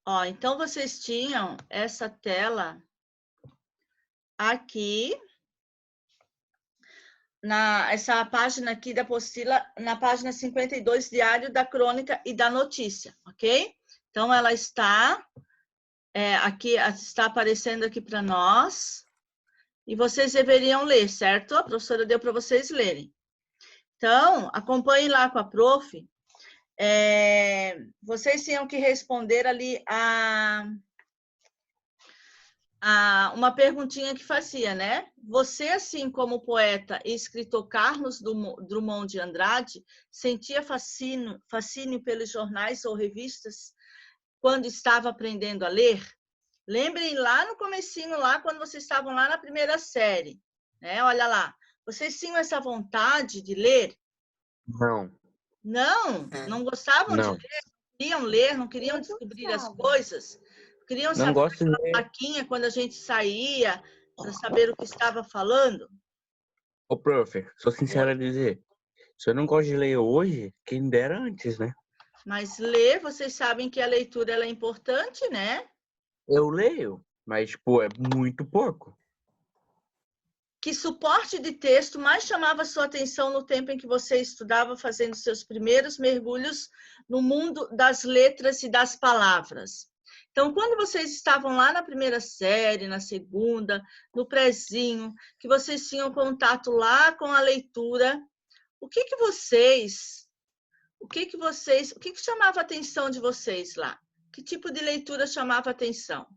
Ó, então vocês tinham essa tela aqui, essa página aqui da apostila, na página 52, Diário da Crônica e da Notícia, ok? Então, ela está aqui, está aparecendo aqui para nós, e vocês deveriam ler, certo? A professora deu para vocês lerem. Então, acompanhem lá com a prof. Vocês tinham que responder ali uma perguntinha que fazia, né? Você, assim como o poeta e escritor Carlos Drummond de Andrade, sentia fascínio pelos jornais ou revistas quando estava aprendendo a ler? Lembrem lá no comecinho, lá quando vocês estavam lá na primeira série, né? Olha lá, vocês tinham essa vontade de ler? Não. Não? Não gostavam de Não. ler? Não queriam ler, não queriam descobrir as coisas? Queriam Não saber gosto de aquela ler. plaquinha quando a gente saía para saber o que estava falando? Ô, prof, sou sincero Oi. a dizer, se eu não gosto de ler hoje, quem dera antes, né? Mas ler, vocês sabem que a leitura ela é importante, né? Eu leio, mas, pô, é muito pouco. Que suporte de texto mais chamava sua atenção no tempo em que você estudava, fazendo seus primeiros mergulhos no mundo das letras e das palavras? Então, quando vocês estavam lá na primeira série, na segunda, no prezinho, que vocês tinham contato lá com a leitura, o que chamava a atenção de vocês lá? Que tipo de leitura chamava a atenção?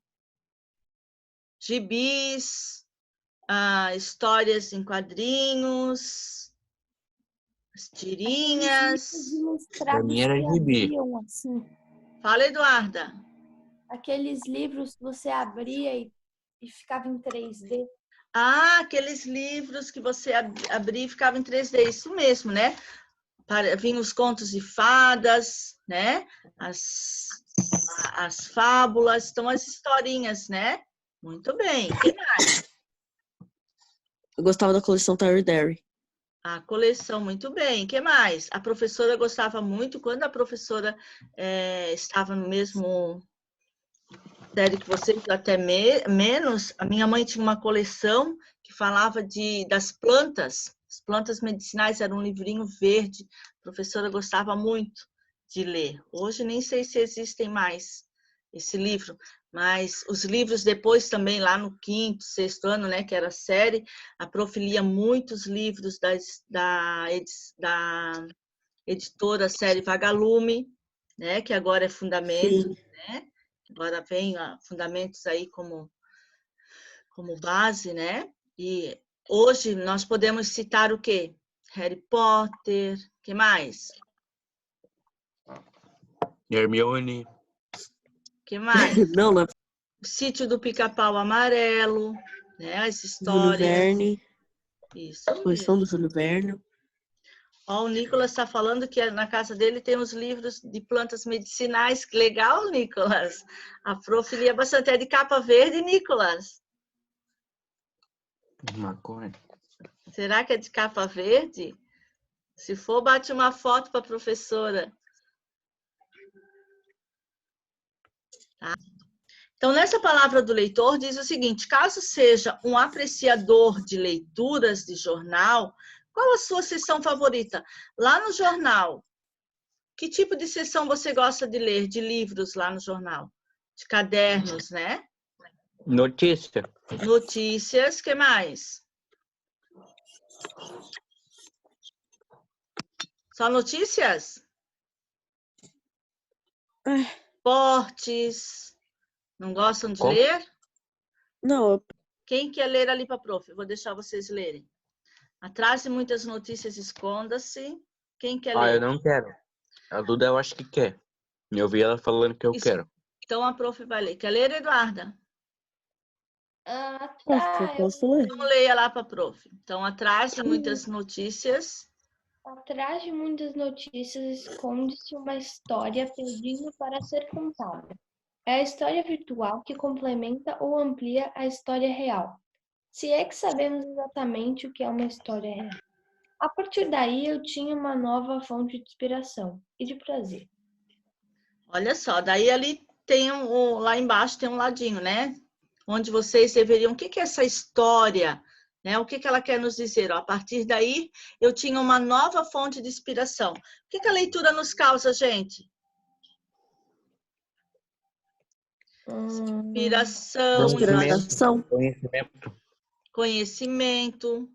Gibis, histórias em quadrinhos, as tirinhas. Pra mim era gibi. Assim. Fala, Eduarda. Aqueles livros que você abria e ficava em 3D. Aqueles livros que você abria e ficava em 3D, isso mesmo, né? Vinham os contos de fadas, né? As fábulas, então as historinhas, né? Muito bem. O que mais? Eu gostava da coleção Terry Derry. A coleção, muito bem. O que mais? A professora gostava muito, quando a professora estava no mesmo série que vocês, até menos, a minha mãe tinha uma coleção que falava das plantas. As plantas medicinais, era um livrinho verde. A professora gostava muito de ler. Hoje nem sei se existem mais esse livro, mas os livros depois também, lá no quinto, sexto ano, né, que era a série, a prof lia muitos livros da editora série Vagalume, né, que agora é Fundamentos, né? Agora vem Fundamentos aí como base, né? E hoje nós podemos citar o quê? Harry Potter, o que mais? Hermione. O que mais? Não, não. O Sítio do Pica-Pau Amarelo, né? As Júlio histórias. Verne. Isso A coleção mesmo. do Júlio Verne. Ó, o Nicolas está falando que na casa dele tem os livros de plantas medicinais. Que legal, Nicolas. A prof lia bastante. É de capa verde, Nicolas? Maconha. Será que é de capa verde? Se for, bate uma foto para a professora. Tá? Então, nessa palavra do leitor, diz o seguinte: caso seja um apreciador de leituras de jornal, qual a sua seção favorita? Lá no jornal, que tipo de seção você gosta de ler, de livros lá no jornal? De cadernos, né? Notícia. Notícias, que mais? Só notícias? Esportes. Não gostam de ler? Não. Quem quer ler ali para a prof? Eu vou deixar vocês lerem. Atrás de muitas notícias, esconda-se. Quem quer ler? Eu não quero. A Duda eu acho que quer. Eu ouvi ela falando que eu quero. Então a prof vai ler. Quer ler, Eduarda? Tá. Eu posso ler. Então leia lá para a prof. Então, atrás de muitas notícias. Atrás de muitas notícias esconde-se uma história pedindo para ser contada. É a história virtual que complementa ou amplia a história real. Se é que sabemos exatamente o que é uma história real. A partir daí, eu tinha uma nova fonte de inspiração e de prazer. Olha só, daí ali tem lá embaixo tem um ladinho, né? Onde vocês deveriam... O que é essa história? Né? O que ela quer nos dizer? Ó, a partir daí, eu tinha uma nova fonte de inspiração. O que a leitura nos causa, gente? Inspiração, Inspiração. conhecimento.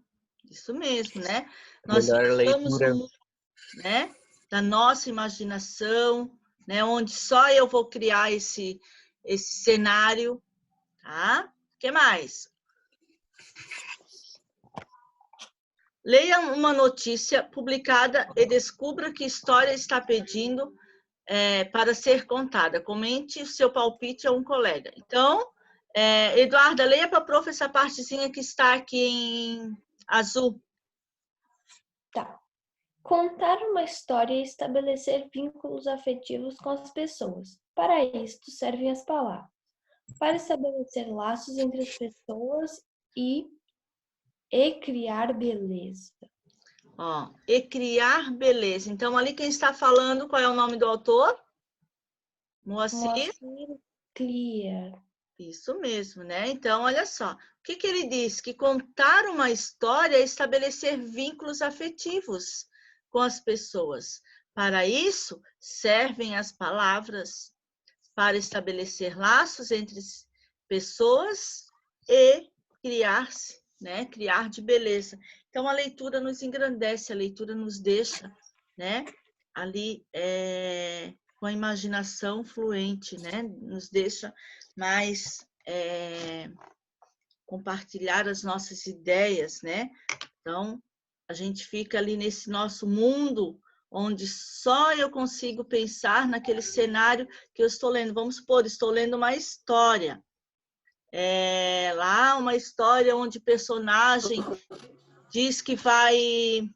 Isso mesmo, né? Nós Melhor ficamos leitura. no mundo, né? Da nossa imaginação, né? Onde só eu vou criar esse cenário, tá? O que mais? Leia uma notícia publicada e descubra que história está pedindo para ser contada. Comente o seu palpite a um colega. Então, Eduarda, leia para a prof essa partezinha que está aqui em azul. Tá. Contar uma história e estabelecer vínculos afetivos com as pessoas. Para isto servem as palavras. Para estabelecer laços entre as pessoas e criar beleza. Ó, e criar beleza. Então, ali quem está falando, qual é o nome do autor? Moacir Clear. Isso mesmo, né? Então, olha só. O que ele diz? Que contar uma história é estabelecer vínculos afetivos com as pessoas. Para isso, servem as palavras para estabelecer laços entre pessoas e criar-se, né? Criar de beleza. Então, a leitura nos engrandece, a leitura nos deixa, né? Ali, com a imaginação fluente, né? Nos deixa mais compartilhar as nossas ideias, né? Então, a gente fica ali nesse nosso mundo onde só eu consigo pensar naquele cenário que eu estou lendo. Vamos supor, estou lendo uma história. Lá uma história onde o personagem diz que vai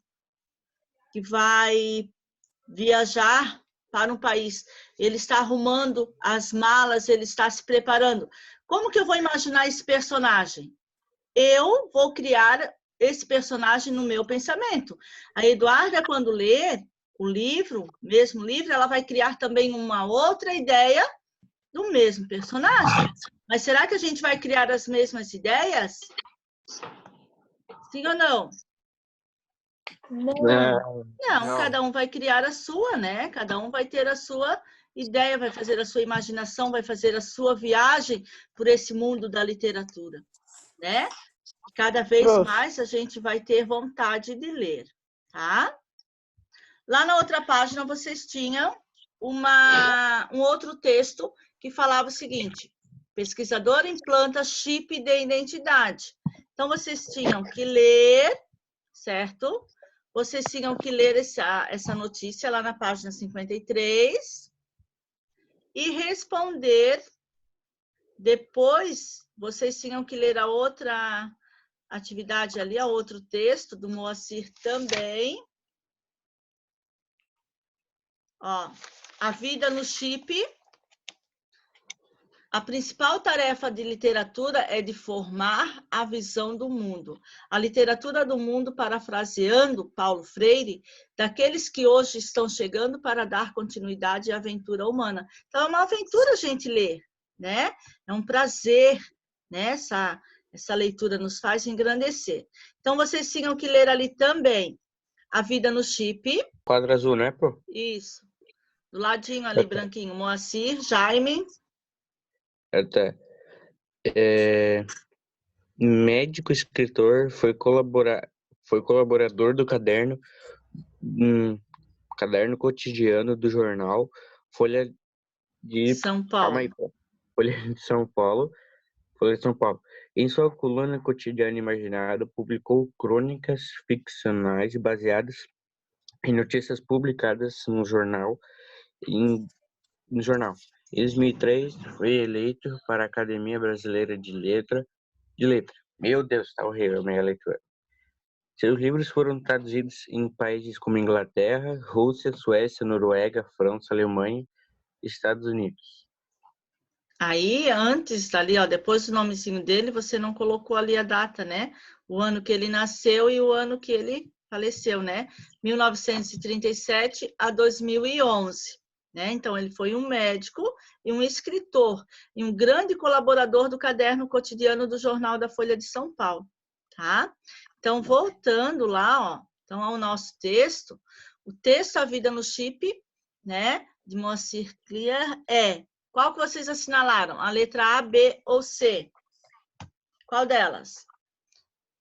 viajar para um país. Ele está arrumando as malas, ele está se preparando. Como que eu vou imaginar esse personagem? Eu vou criar esse personagem no meu pensamento. A Eduarda, quando lê o livro, mesmo livro, ela vai criar também uma outra ideia do mesmo personagem. Mas será que a gente vai criar as mesmas ideias? Sim ou não? Não, cada um vai criar a sua, né? Cada um vai ter a sua ideia, vai fazer a sua imaginação, vai fazer a sua viagem por esse mundo da literatura, né? Cada vez mais a gente vai ter vontade de ler, tá? Lá na outra página vocês tinham um outro texto que falava o seguinte: pesquisador implanta chip de identidade. Então, vocês tinham que ler, certo? Vocês tinham que ler essa notícia lá na página 53 e responder. Depois, vocês tinham que ler a outra atividade ali, a outro texto do Moacir também. Ó, a vida no chip. A principal tarefa de literatura é de formar a visão do mundo. A literatura do mundo, parafraseando Paulo Freire, daqueles que hoje estão chegando para dar continuidade à aventura humana. Então, é uma aventura a gente ler, né? É um prazer, né? Essa leitura nos faz engrandecer. Então, vocês tinham que ler ali também A Vida no Chip. Quadro azul, né, pô? Isso. Do ladinho ali, branquinho. Moacir, Jaime. Até. Médico, escritor, foi colaborador do caderno cotidiano do jornal Folha de São Paulo. Folha de São Paulo. Em sua coluna Cotidiano Imaginado, publicou crônicas ficcionais baseadas em notícias publicadas no jornal. Em 2003, foi eleito para a Academia Brasileira de Letra. Meu Deus, tá horrível a minha leitura. Seus livros foram traduzidos em países como Inglaterra, Rússia, Suécia, Noruega, França, Alemanha e Estados Unidos. Aí, antes ali, ó, depois do nomezinho dele, você não colocou ali a data, né? O ano que ele nasceu e o ano que ele faleceu, né? 1937 a 2011, né? Então, ele foi um médico e um escritor, e um grande colaborador do caderno cotidiano do Jornal da Folha de São Paulo, tá? Então, voltando lá, ó, então, ao nosso texto, o texto A Vida no Chip, né, de Moacir Clear é, qual que vocês assinalaram? A letra A, B ou C? Qual delas?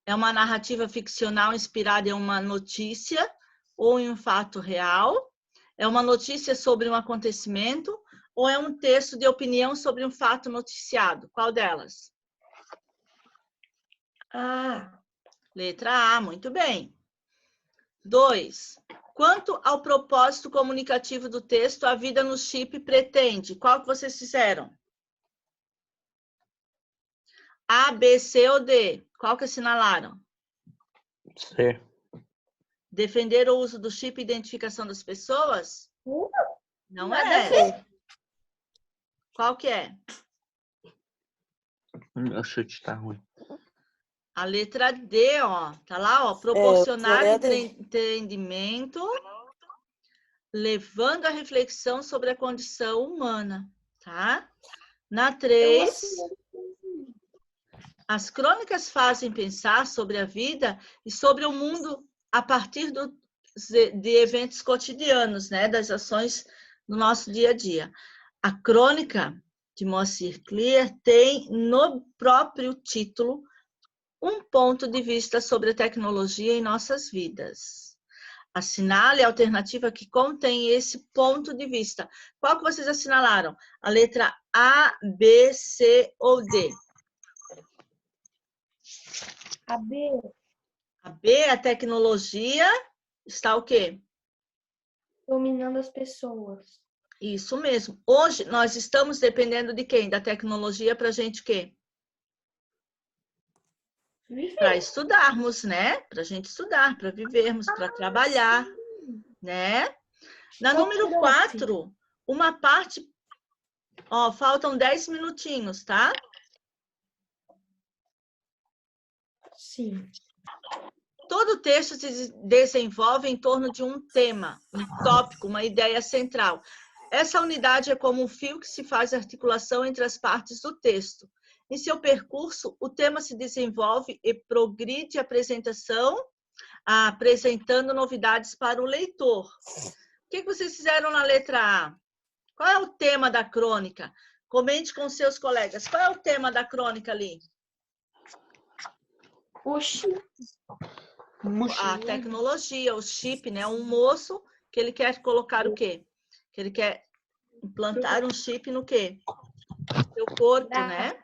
É uma narrativa ficcional inspirada em uma notícia ou em um fato real? É uma notícia sobre um acontecimento ou é um texto de opinião sobre um fato noticiado? Qual delas? Ah, Letra A, muito bem. 2. Quanto ao propósito comunicativo do texto, A Vida no Chip pretende? Qual que vocês fizeram? A, B, C ou D? Qual que assinalaram? C. Defender o uso do chip e identificação das pessoas? Não nada a é. ver. Qual que é? Meu chute tá ruim. A letra D, ó. Tá lá, ó. Proporcionar é a D. entendimento, levando a reflexão sobre a condição humana, tá? Na 3, as crônicas fazem pensar sobre a vida e sobre o mundo a partir de eventos cotidianos, né? Das ações do nosso dia a dia. A crônica de Moacir Clear tem no próprio título um ponto de vista sobre a tecnologia em nossas vidas. Assinale a alternativa que contém esse ponto de vista. Qual que vocês assinalaram? A letra A, B, C ou D? A B. A B, a tecnologia, está o quê? Dominando as pessoas. Isso mesmo. Hoje nós estamos dependendo de quem? Da tecnologia para a gente o quê? Para estudarmos, né? Para a gente estudar, para vivermos, para trabalhar, né? Na número 4, uma parte... Ó, faltam 10 minutinhos, tá? Sim. Todo texto se desenvolve em torno de um tema, um tópico, uma ideia central. Essa unidade é como um fio que se faz articulação entre as partes do texto. Em seu percurso, o tema se desenvolve e progride a apresentação, apresentando novidades para o leitor. O que vocês fizeram na letra A? Qual é o tema da crônica? Comente com seus colegas. Qual é o tema da crônica ali? O chip. A tecnologia, o chip, né? Um moço que ele quer colocar o quê? Que ele quer implantar um chip no quê? Seu corpo, né?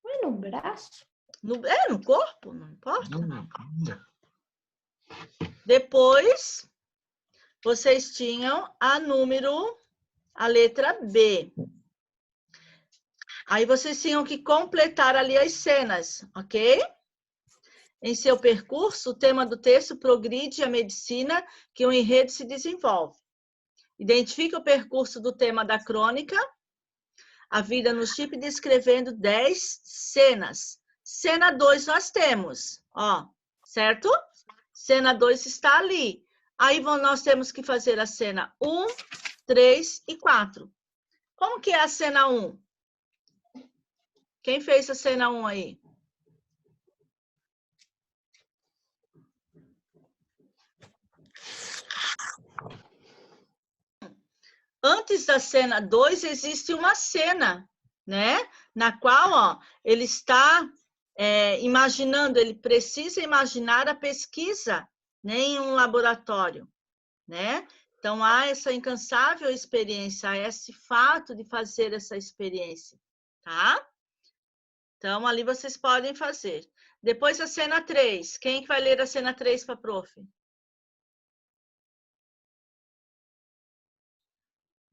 Não é no braço? No corpo, não importa. Depois, vocês tinham a letra B. Aí vocês tinham que completar ali as cenas, ok? Em seu percurso, o tema do texto progride a medicina que o enredo se desenvolve. Identifique o percurso do tema da crônica, A Vida no Chip, descrevendo 10 cenas. Cena 2 nós temos, ó, certo? Cena 2 está ali. Aí nós temos que fazer a cena 1, 3 e 4. Como que é a cena 1? Quem fez a cena 1 aí? Antes da cena 2, existe uma cena, né? Na qual, ó, ele está imaginando, ele precisa imaginar a pesquisa, né, em um laboratório, né? Então, há essa incansável experiência, há esse fato de fazer essa experiência, tá? Então, ali vocês podem fazer. Depois, a cena 3. Quem que vai ler a cena 3 para a prof?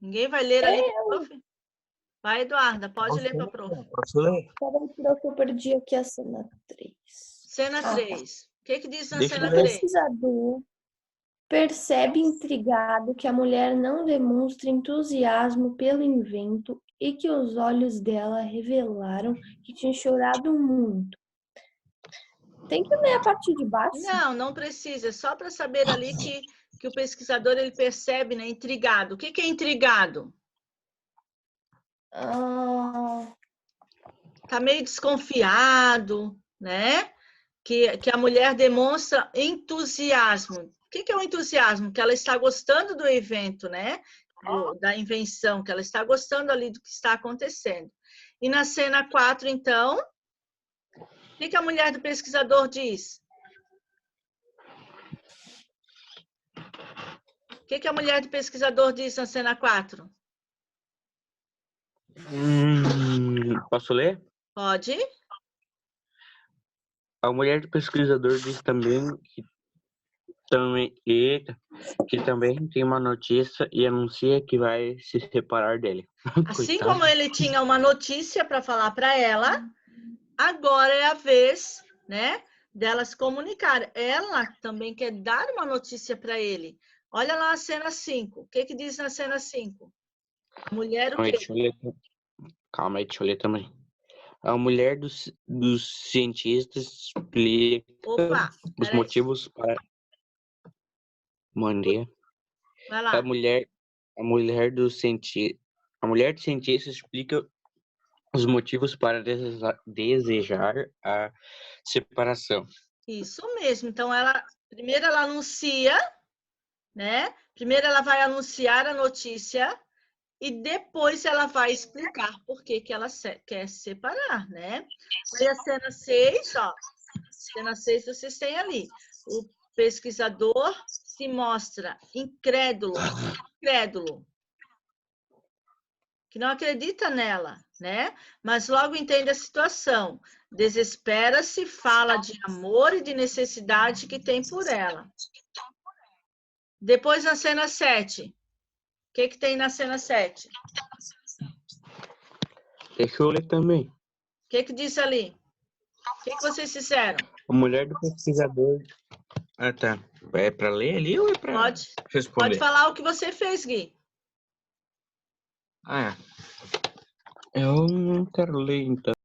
Ninguém vai ler ali para a prof? Vai, Eduarda, pode ler para a prof. Posso ler? Peraí, prof, eu perdi aqui a cena 3. Cena 3. O que diz na Deixa cena eu ler. 3? O pesquisador percebe intrigado que a mulher não demonstra entusiasmo pelo invento e que os olhos dela revelaram que tinha chorado muito. Tem que ler a partir de baixo? Não, não precisa. É só para saber ali que o pesquisador ele percebe, né? Intrigado. O que é intrigado? Tá meio desconfiado, né? Que a mulher demonstra entusiasmo. O que é o entusiasmo? Que ela está gostando do evento, né? Da invenção, que ela está gostando ali do que está acontecendo. E na cena 4, então, o que a mulher do pesquisador diz? O que a mulher do pesquisador diz na cena 4? Posso ler? Pode. A mulher do pesquisador diz também que também tem uma notícia e anuncia que vai se separar dele. Assim Coitado. como ele tinha uma notícia para falar para ela, agora é a vez, né, dela se comunicar. Ela também quer dar uma notícia para ele. Olha lá a cena 5. O que diz na cena 5? A mulher o quê? Calma aí, deixa eu ler também. A mulher dos cientistas explica os motivos para... Mandei. Vai lá. A mulher do cientista explica os motivos para desejar a separação. Isso mesmo. Então, primeiro ela anuncia, né? Primeiro ela vai anunciar a notícia e depois ela vai explicar por que ela quer se separar, né? Aí a cena 6, ó. Cena 6 vocês têm ali. O pesquisador se mostra incrédulo, que não acredita nela, né? Mas logo entende a situação. Desespera-se, fala de amor e de necessidade que tem por ela. Depois, na cena 7. O que tem na cena 7? Deixa eu ler também. O que diz ali? O que vocês fizeram? A mulher do pesquisador... Ah, tá. É para ler ali ou é para responder? Pode falar o que você fez, Gui. Ah, eu não quero ler, então.